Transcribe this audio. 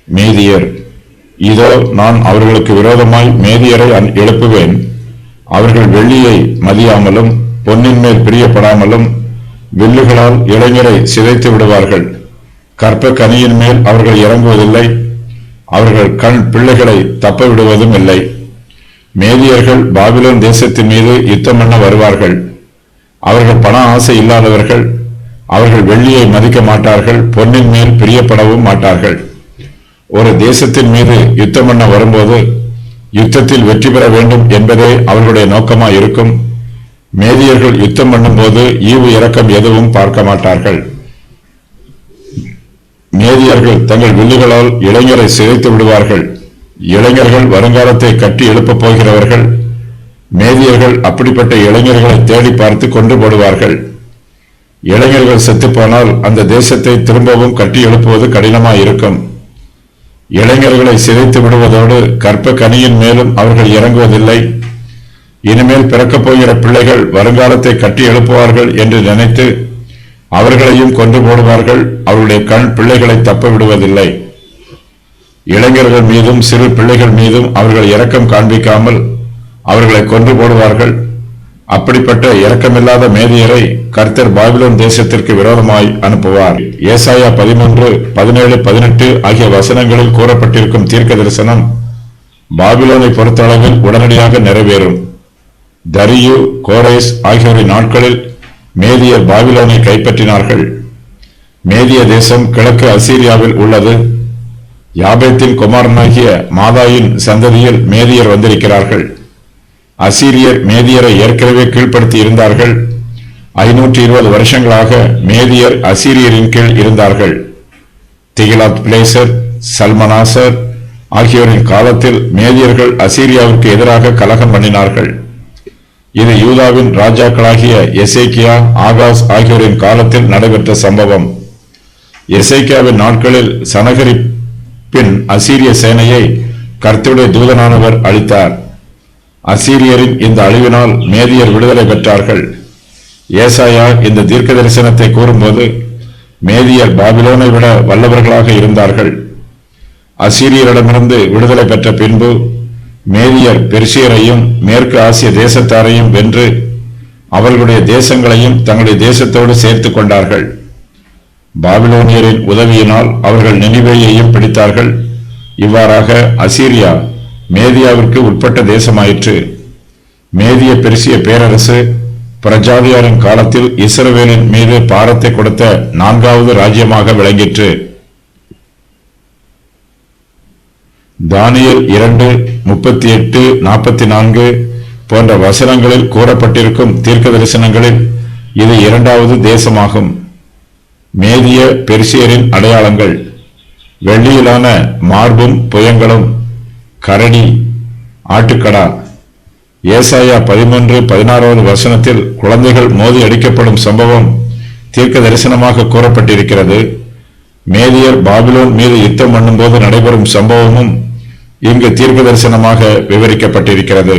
மேதியர், இதோ நான் அவர்களுக்கு விரோதமாய் மேதியரை எழுப்புவேன். அவர்கள் வெள்ளியை மதியாமலும் பொன்னின் மேல் பிரியப்படாமலும் வில்லுகளால் இளைஞரை சிதைத்து விடுவார்கள். கற்ப கனியின் மேல் அவர்கள் இறங்குவதில்லை, அவர்கள் கண் பிள்ளைகளை தப்ப விடுவதும் இல்லை. மேதியர்கள் பாபிலோன் தேசத்தின் மீது யுத்தம் பண்ண வருவார்கள். அவர்கள் பண ஆசை இல்லாதவர்கள். அவர்கள் வெள்ளியை மதிக்க மாட்டார்கள், பொன்னின் மேல் பிரியப்படவும் மாட்டார்கள். ஒரு தேசத்தின் மீது யுத்தம் பண்ண வரும்போது யுத்தத்தில் வெற்றி பெற வேண்டும் என்பதே அவர்களுடைய நோக்கமாய் இருக்கும். மேதியர்கள் யுத்தம் பண்ணும்போது ஈவு இரக்கம் எதுவும் பார்க்க மாட்டார்கள். மேதியர்கள் தங்கள் வில்லுகளால் இளைஞரை சிதைத்து விடுவார்கள். இளைஞர்கள் வருங்காலத்தை கட்டி எழுப்பப் போகிறவர்கள். மேதியர்கள் அப்படிப்பட்ட இளைஞர்களை தேடி பார்த்து கொண்டு போடுவார்கள். இளைஞர்கள் செத்துப்போனால் அந்த தேசத்தை திரும்பவும் கட்டி எழுப்புவது கடினமாய் இருக்கும். இளைஞர்களை சிதைத்து விடுவதோடு கற்ப கனியின் மேலும் அவர்கள் இறங்குவதில்லை. இனிமேல் பிறக்கப் போகிற பிள்ளைகள் வருங்காலத்தை கட்டி எழுப்புவார்கள் என்று நினைத்து அவர்களையும் கொண்டு போடுவார்கள். அவருடைய கண் பிள்ளைகளை தப்ப விடுவதில்லை. இளைஞர்கள் மீதும் சிறு பிள்ளைகள் மீதும் அவர்கள் இரக்கம் காண்பிக்காமல் அவர்களை கொன்று போடுவார்கள். அப்படிப்பட்ட இரக்கமில்லாத மேதியரை கர்த்தர் பாபிலோன் தேசத்திற்கு விரோதமாய் அனுப்புவார். ஏசாயா 13, 17, 18 ஆகிய வசனங்களில் கூறப்பட்டிருக்கும் தீர்க்க தரிசனம் பாபிலோனை பொறுத்தளவில் உடனடியாக நிறைவேறும். தரியு, கோரேஸ் ஆகியோரின் நாட்களில் மேதியர் பாபிலோனை கைப்பற்றினார்கள். மேதிய தேசம் கிழக்கு அசீரியாவில் உள்ளது. யாபேத்தின் குமாரனாகிய மாதாயின் சந்ததியில் மேதியர் வந்திருக்கிறார்கள். அசீரியர் மேதியரை ஏற்கனவே கீழ்ப்படுத்தி இருந்தார்கள். 520 வருஷங்களாக மேதியர் அசீரியரின் கீழ் இருந்தார்கள். திகிலாத் பிலேசர், சல்மனாசர் ஆகியோரின் காலத்தில் மேதியர்கள் அசீரியாவிற்கு எதிராக கலகம் பண்ணினார்கள். இது யூதாவின் ராஜாக்களாகிய எசேக்கியா, ஆகாஸ் ஆகியோரின் காலத்தில் நடைபெற்ற சம்பவம். எசேக்கியாவின் நாட்களில் சனகரிப்பின் அசீரிய சேனையை கர்த்தருடைய தூதனானவர் அழித்தார். அசீரியரின் இந்த அழிவினால் மேதியர் விடுதலை பெற்றார்கள். ஏசாயா இந்த தீர்க்க தரிசனத்தை கூறும்போது மேதியர் பாபிலோனை விட வல்லவர்களாக இருந்தார்கள். அசீரியரிடமிருந்து விடுதலை பெற்ற பின்பு மேதியர் பெர்சியரையும் மேற்கு ஆசிய தேசத்தாரையும் வென்று அவர்களுடைய தேசங்களையும் தங்களுடைய தேசத்தோடு சேர்த்து கொண்டார்கள். பாபிலோனியரின் உதவியினால் அவர்கள் நினிவேயையும் பிடித்தார்கள். இவ்வாறாக அசீரியா மேதியாவிற்கு உட்பட்ட தேசமாயிற்று. மேதிய பெர்சிய பேரரசு பிரஜாதியாரின் காலத்தில் இஸ்ரவேலின் மீது பாரத்தை கொடுத்த 4வது ராஜ்யமாக விளங்கிற்று. தானியேல் 2, 38, 44 போன்ற வசனங்களில் கூறப்பட்டிருக்கும் தீர்க்க தரிசனங்களில் இது 2வது தேசமாகும். மேதிய பெர்சியரின் அடையாளங்கள்: வெள்ளியிலான மார்பும் புயங்களும், கரடி, ஆட்டுக்கடா. ஏசாயா 13, 16வது வசனத்தில் குழந்தைகள் மோதி அடிக்கப்படும் சம்பவம் தீர்க்க தரிசனமாக கூறப்பட்டிருக்கிறது. மேதியர் பாபிலோன் மீது யுத்தம் பண்ணும்போது நடைபெறும் சம்பவமும் இங்கு தீர்க்க தரிசனமாக விவரிக்கப்பட்டிருக்கிறது.